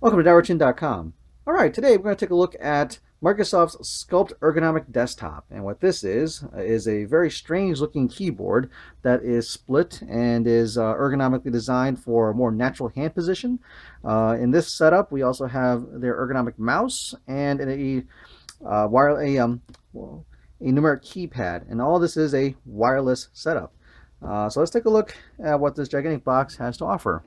Welcome to DowerChin.com. All right, today we're going to take a look at Microsoft's Sculpt Ergonomic Desktop. And what this is a very strange looking keyboard that is split and is ergonomically designed for a more natural hand position. In this setup, we also have their ergonomic mouse and well, a numeric keypad. And all this is a wireless setup. So let's take a look at what this gigantic box has to offer.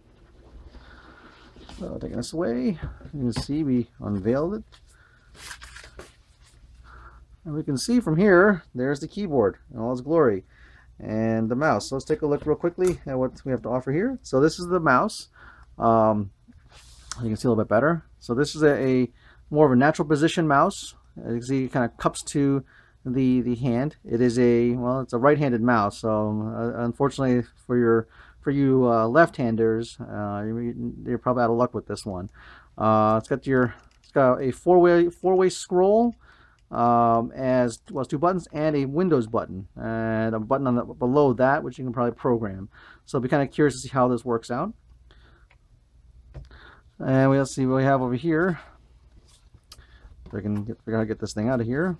So taking this away, you can see we unveiled it. And we can see from here, there's the keyboard in all its glory. And the mouse. So let's take a look real quickly at what we have to offer here. So this is the mouse. You can see a little bit better. So this is a more of a natural position mouse. As you can see, it kind of cups to the hand. It is it's a right-handed mouse. So unfortunately for you left-handers, you're probably out of luck with this one. It's got a four-way scroll, as well as two buttons and a Windows button and a button on below that, which you can probably program. So I'll be kind of curious to see how this works out. And let's see what we have over here. If I can figure out how to get this thing out of here.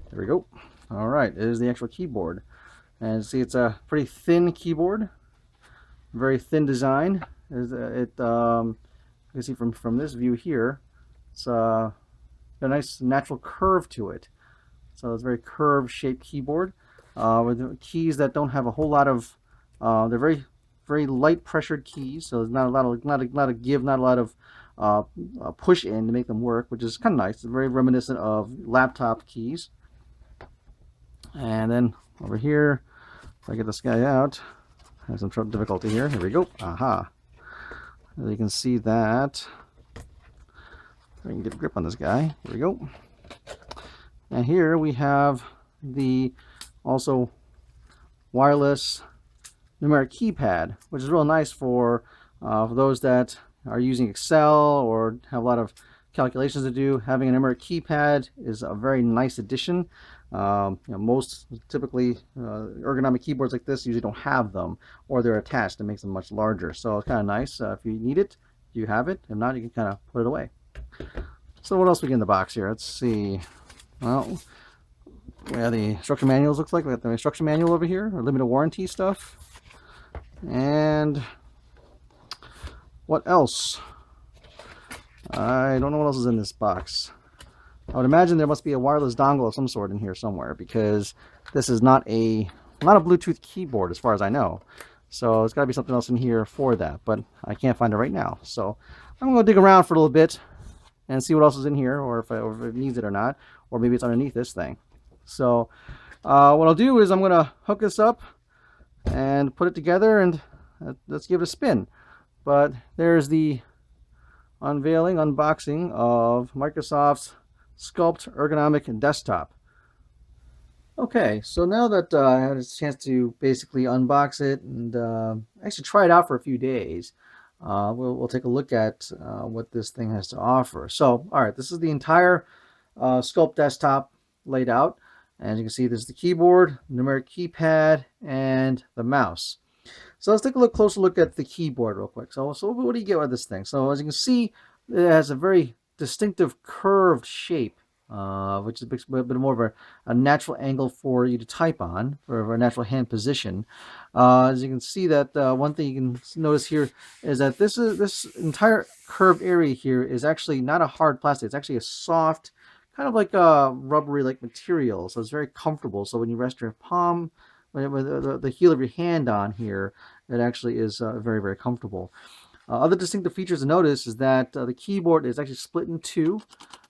There we go. All right, it is the actual keyboard. And see, it's a pretty thin keyboard, very thin design. You can see from this view here, it's got a nice natural curve to it. So it's a very curved shaped keyboard with keys that don't have a whole lot of. They're very light pressured keys, so there's not a lot of give, not a lot of push in to make them work, which is kind of nice. It's very reminiscent of laptop keys. And then over here, if I get this guy out, I have some difficulty here. Here we go. Aha. You can see that. I can get a grip on this guy. Here we go. And here we have the also wireless numeric keypad, which is real nice for those that are using Excel or have a lot of calculations to do. Having a numeric keypad is a very nice addition. Most typically ergonomic keyboards like this usually don't have them, or they're attached. It makes them much larger. So it's kind of nice. If you need it, you have it. If not, you can kind of put it away. So what else we get in the box here? Let's see. Well, we have the instruction manuals. Looks like we got the instruction manual over here, or limited warranty stuff. And what else? I don't know what else is in this box. I would imagine there must be a wireless dongle of some sort in here somewhere, because this is not a Bluetooth keyboard as far as I know. So there's got to be something else in here for that, but I can't find it right now. So I'm going to dig around for a little bit and see what else is in here, or if it needs it or not, or maybe it's underneath this thing. So what I'll do is I'm going to hook this up and put it together, and let's give it a spin. But there's the unboxing of Microsoft's Sculpt Ergonomic Desktop. Okay, so now that I had a chance to basically unbox it and actually try it out for a few days, we'll take a look at what this thing has to offer. So, all right, this is the entire Sculpt desktop laid out. As you can see, there's the keyboard, numeric keypad, and the mouse. So let's take a closer look at the keyboard real quick. So what do you get with this thing? So as you can see, it has a very distinctive curved shape, which is a bit more of a natural angle for you to type on, for a natural hand position. As you can see, that one thing you can notice here is that this entire curved area here is actually not a hard plastic. It's actually a soft, kind of like a rubbery like material. So it's very comfortable. So when you rest your palm, with the heel of your hand on here, it actually is very, very comfortable. Other distinctive features to notice is that the keyboard is actually split in two.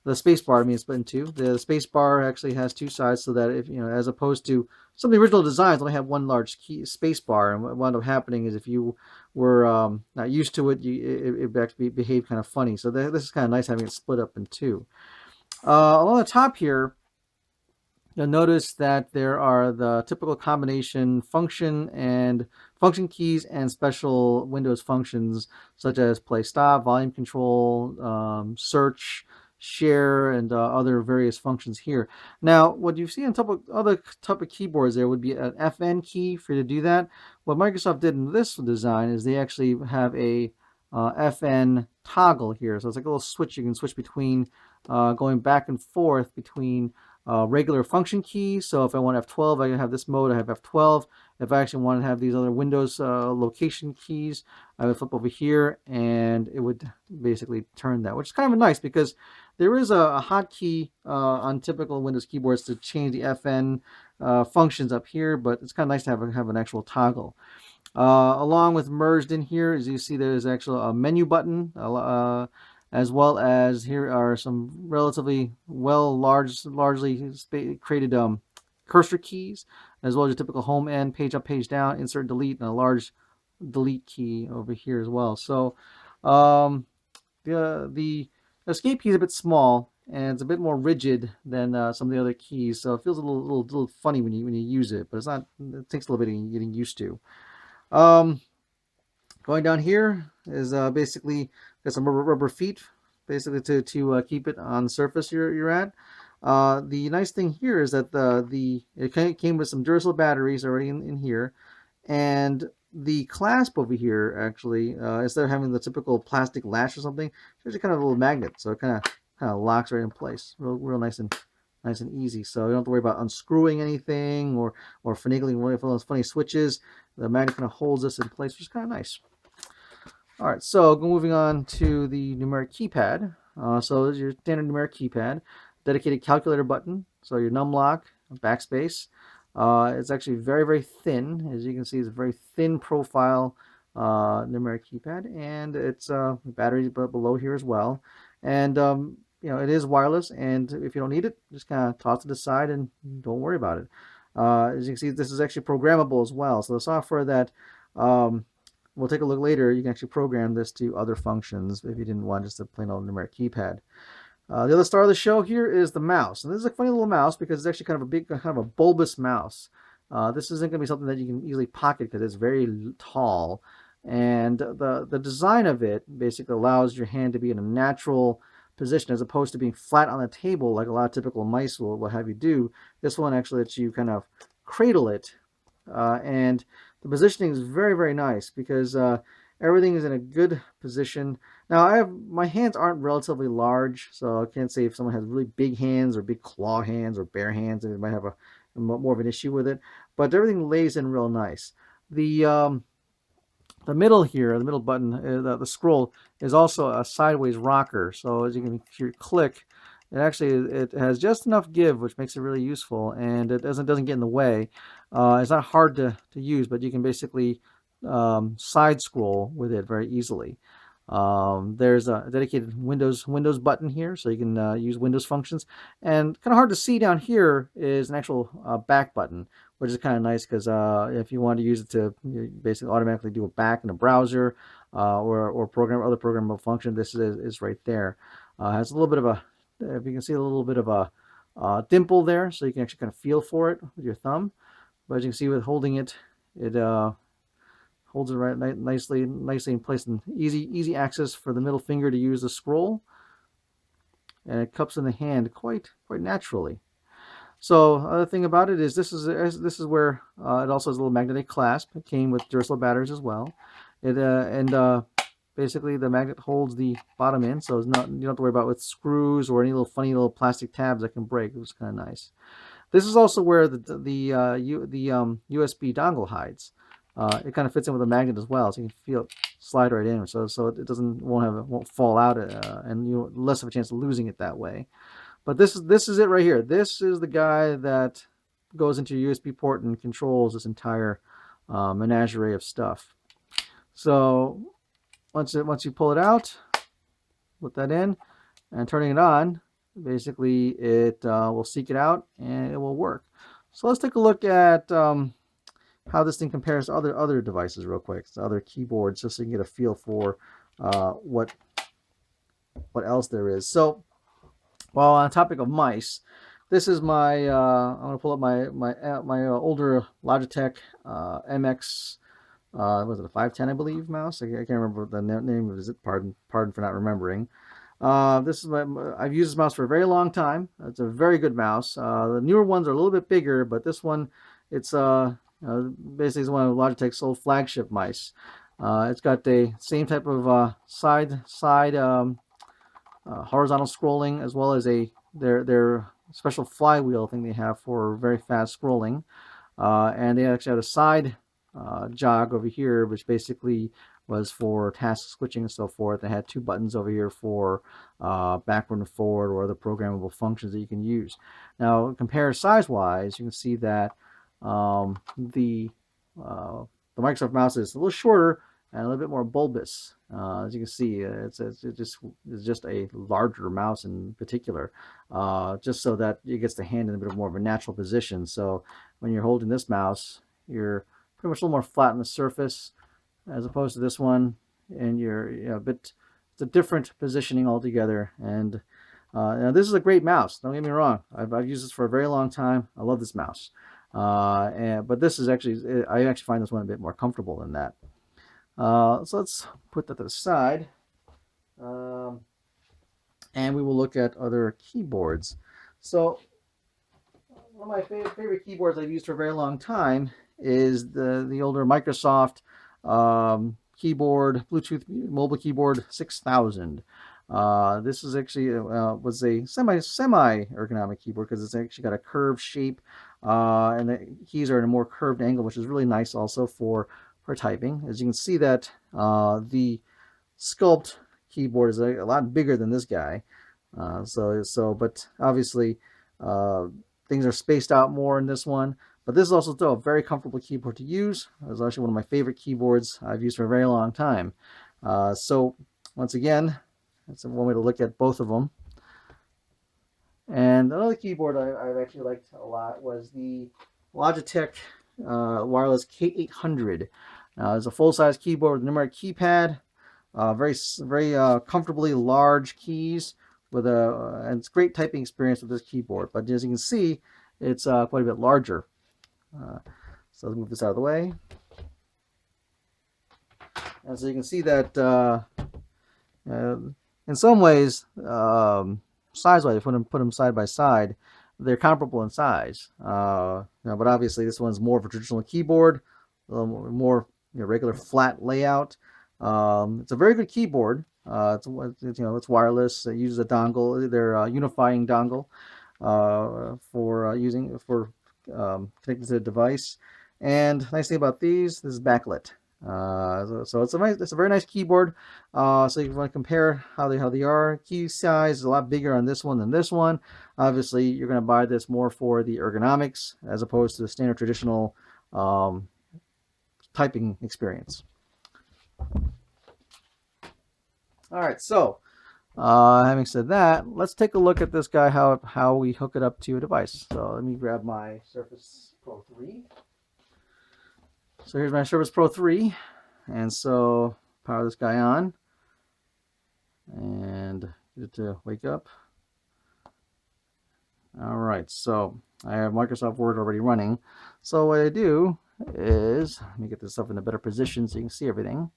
The space bar, is split in two. The space bar actually has two sides, so that if as opposed to some of the original designs, only have one large space bar. And what wound up happening is if you were not used to it, it actually behaved kind of funny. So this is kind of nice having it split up in two. Along the top here, you'll notice that there are the typical combination function keys and special Windows functions such as play stop, volume control, search, share and other various functions here. Now, what you see on top of other type of keyboards there would be an FN key for you to do that. What Microsoft did in this design is they actually have a FN toggle here. So it's like a little switch you can switch between going back and forth between regular function keys. So if I want F12, I can have this mode, I have F12. If I actually want to have these other Windows location keys, I would flip over here and it would basically turn that, which is kind of nice because there is a hotkey on typical Windows keyboards to change the FN functions up here, but it's kind of nice to have an actual toggle. Along with merged in here, as you see, there's actually a menu button, as well as here are some relatively largely created cursor keys, as well as your typical home and page up, page down, insert, delete, and a large delete key over here as well. So the escape key is a bit small and it's a bit more rigid than some of the other keys, so it feels a little funny when you use it, but it's not. It takes a little bit of getting used to. Going down here is basically got some rubber feet, basically to keep it on the surface you're at. The nice thing here is that it came with some Duracell batteries already in here, and the clasp over here actually, instead of having the typical plastic latch or something, there's kind of a little magnet, so it kind of locks right in place, real nice and easy. So you don't have to worry about unscrewing anything or finagling with those funny switches. The magnet kind of holds this in place, which is kind of nice. All right, so moving on to the numeric keypad. So this is your standard numeric keypad, dedicated calculator button. So your num lock, backspace. It's actually very thin. As you can see, it's a very thin profile numeric keypad, and it's batteries below here as well. And it is wireless, and if you don't need it, just kind of toss it aside and don't worry about it. As you can see, this is actually programmable as well. So the software that we'll take a look later, you can actually program this to other functions if you didn't want just a plain old numeric keypad. The other star of the show here is the mouse. And this is a funny little mouse because it's actually kind of a bulbous mouse. This isn't going to be something that you can easily pocket because it's very tall. And the design of it basically allows your hand to be in a natural position as opposed to being flat on the table like a lot of typical mice will have you do. This one actually lets you kind of cradle it. And the positioning is very nice because everything is in a good position. Now my hands aren't relatively large, so I can't say if someone has really big hands or big claw hands or bare hands, and they might have a more of an issue with it. But everything lays in real nice. The middle here, the middle button, the scroll, is also a sideways rocker. So as you can hear click, it has just enough give, which makes it really useful, and it doesn't get in the way. It's not hard to use, but you can basically side scroll with it very easily. There's a dedicated Windows button here, so you can use Windows functions. And kind of hard to see down here is an actual back button, which is kind of nice because if you want to use it to basically automatically do a back in a browser or program other programmable function, this is right there. Has a little bit of a, if you can see, a little bit of a dimple there, so you can actually kind of feel for it with your thumb. But as you can see, with holding it, it holds it right nicely in place, and easy access for the middle finger to use the scroll, and it cups in the hand quite naturally. So other thing about it is this is where it also has a little magnetic clasp. It came with Duracell batteries as well. Basically the magnet holds the bottom in, so you don't have to worry about with screws or any little funny little plastic tabs that can break, which is kind of nice. This is also where the USB dongle hides. It kind of fits in with a magnet as well, so you can feel it slide right in, so it won't fall out, and you less of a chance of losing it that way. But this is it right here. This is the guy that goes into your USB port and controls this entire menagerie of stuff. So once you pull it out, put that in, and turning it on, basically it will seek it out and it will work. So let's take a look at how this thing compares to other devices real quick, so other keyboards, just so you can get a feel for what else there is. So while on the topic of mice, this is my I'm going to pull up my older Logitech MX was it a 510, I believe, mouse? I can't remember the name of it. Pardon for not remembering. This is I've used this mouse for a very long time. It's a very good mouse. The newer ones are a little bit bigger, but this one, it's basically it's one of Logitech's old flagship mice. It's got the same type of side horizontal scrolling, as well as their special flywheel thing they have for very fast scrolling. And they actually had a side jog over here, which basically was for task switching and so forth. They had two buttons over here for backward and forward or other programmable functions that you can use. Now, compare size-wise, you can see that the Microsoft mouse is a little shorter and a little bit more bulbous. As you can see, it's just a larger mouse in particular, just so that it gets the hand in a bit more of a natural position. So when you're holding this mouse, you're pretty much a little more flat on the surface, as opposed to this one, and you're a bit, it's a different positioning altogether. And now this is a great mouse. Don't get me wrong. I've used this for a very long time. I love this mouse. But this is actually, I actually find this one a bit more comfortable than that. So let's put that to the side. And we will look at other keyboards. So one of my favorite keyboards I've used for a very long time is the older Microsoft keyboard, Bluetooth mobile keyboard 6000. This is actually was a semi ergonomic keyboard because it's actually got a curved shape, and the keys are in a more curved angle, which is really nice also for typing. As you can see that the Sculpt keyboard is a lot bigger than this guy. But obviously things are spaced out more in this one. But this is also still a very comfortable keyboard to use. It's actually one of my favorite keyboards I've used for a very long time. So once again, that's one way to look at both of them. And another keyboard I've actually liked a lot was the Logitech wireless K800. It's a full-size keyboard with a numeric keypad, very comfortably large keys with and it's great typing experience with this keyboard. But as you can see, it's quite a bit larger. So let's move this out of the way. And so you can see that in some ways, size-wise, if you put them side by side, they're comparable in size. But obviously this one's more of a traditional keyboard, a little more regular flat layout. It's a very good keyboard. It's wireless. It uses a dongle. They're unifying dongle for connecting to the device. And nice thing about these, this is backlit. So it's a very nice keyboard. So you want to compare how they are. Key size is a lot bigger on this one than this one. Obviously, you're going to buy this more for the ergonomics as opposed to the standard traditional typing experience. All right, so having said that, let's take a look at this guy, how we hook it up to a device. So let me grab my Surface Pro 3. So here's my Surface Pro 3, and so power this guy on and get it to wake up. All right, so I have Microsoft Word already running. So what I do is, let me get this up in a better position so you can see everything.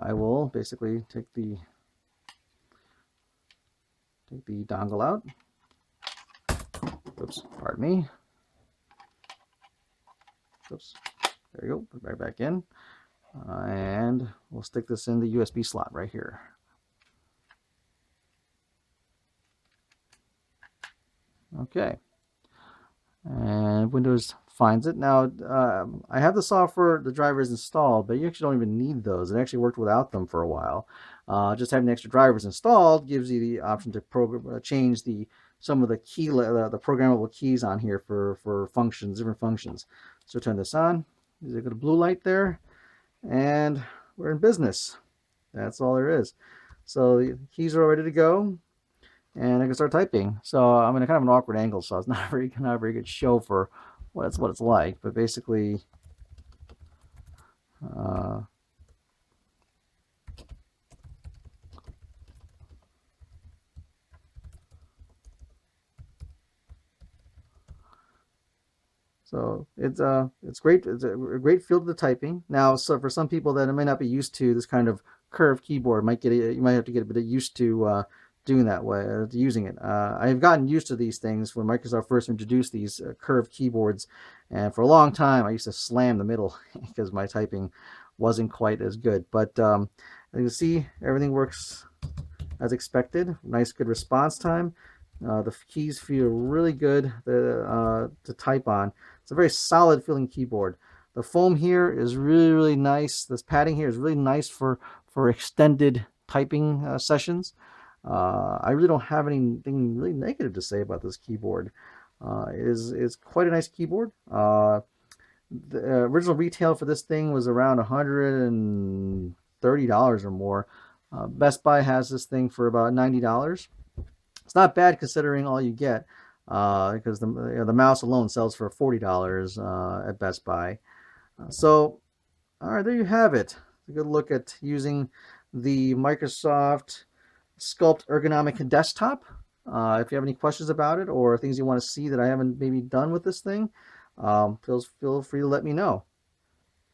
I will basically take the dongle out. Oops, pardon me. Oops, there you go, put it right back in. And we'll stick this in the USB slot right here. Okay, and Windows finds it. Now, I have the software, the drivers installed, but you actually don't even need those. It actually worked without them for a while. Just having the extra drivers installed gives you the option to change some of the the programmable keys on here for functions, different functions. So turn this on. There's a good blue light there, and we're in business. That's all there is. So the keys are ready to go, and I can start typing. So I'm in a kind of an awkward angle, so it's not a very good show for what it's like. But basically, So it's great. It's a great feel to the typing. Now, so for some people that may not be used to this kind of curved keyboard, you might have to get a bit used to doing that way, using it. I've gotten used to these things when Microsoft first introduced these curved keyboards, and for a long time I used to slam the middle because my typing wasn't quite as good. But as you can see, everything works as expected. Nice, good response time. The keys feel really good to type on. It's a very solid feeling keyboard. The foam here is really, really nice. This padding here is really nice for extended typing sessions. I really don't have anything really negative to say about this keyboard. It's quite a nice keyboard. The original retail for this thing was around $130 or more. Best Buy has this thing for about $90. It's not bad considering all you get, because the mouse alone sells for $40 at Best Buy. So, all right, there you have it. A good look at using the Microsoft Sculpt Ergonomic Desktop. If you have any questions about it or things you want to see that I haven't maybe done with this thing, feel free to let me know.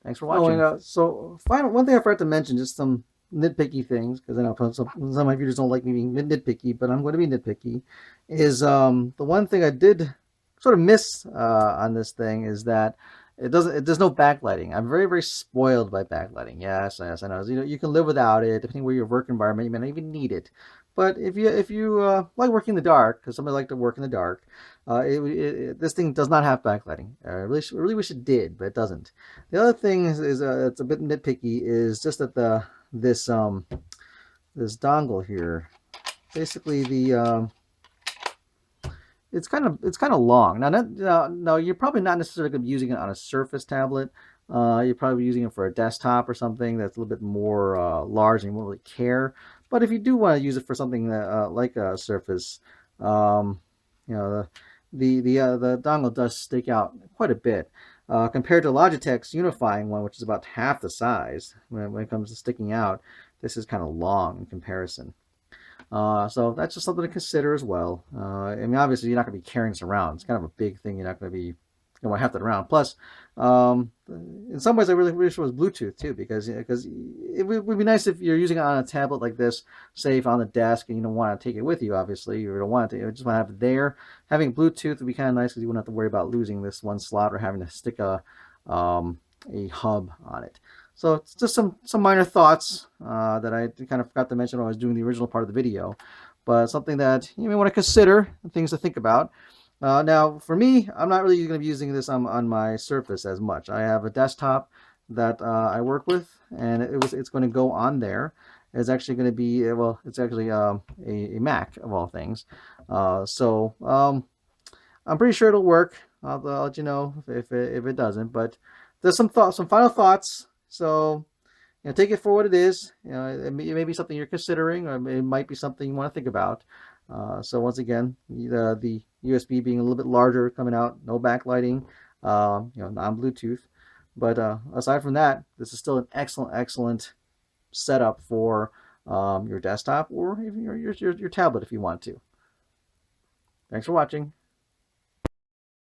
Thanks for watching. Oh, and so one thing I forgot to mention, just some nitpicky things, because I know some of my viewers don't like me being nitpicky, but I'm going to be nitpicky, is the one thing I did sort of miss on this thing is that there's no backlighting. I'm very, very spoiled by backlighting. Yes, I know. You can live without it, depending where your work environment, you may not even need it. But if you like working in the dark, because somebody like to work in the dark, this thing does not have backlighting. I really wish it did, but it doesn't. The other thing is it's a bit nitpicky, is just that this dongle here, basically it's kind of long. Now you're probably not necessarily going to be using it on a Surface tablet. You're probably using it for a desktop or something that's a little bit more large and you won't really care. But if you do want to use it for something like a Surface, you know, the dongle does stick out quite a bit compared to Logitech's unifying one, which is about half the size when it comes to sticking out. This is kind of long in comparison. So that's just something to consider as well. I mean, obviously, you're not going to be carrying this around. It's kind of a big thing. You're not going to be going to have that around. Plus, in some ways, I really wish it was Bluetooth too, because it would be nice if you're using it on a tablet like this, say if on the desk, and you don't want to take it with you. Obviously, you don't want it. You just want to have it there. Having Bluetooth would be kind of nice because you wouldn't have to worry about losing this one slot or having to stick a hub on it. So it's just some minor thoughts that I kind of forgot to mention when I was doing the original part of the video, but something that you may want to consider, things to think about. Now, for me, I'm not really going to be using this on my Surface as much. I have a desktop that I work with, and it's going to go on there. It's actually going to be, well, it's actually a Mac of all things. I'm pretty sure it'll work. I'll let you know if it doesn't. But there's some final thoughts. So, take it for what it is. It may be something you're considering, or it might be something you want to think about. So once again, the USB being a little bit larger, coming out, no backlighting, non-Bluetooth. But aside from that, this is still an excellent setup for your desktop or even your tablet if you want to. Thanks for watching.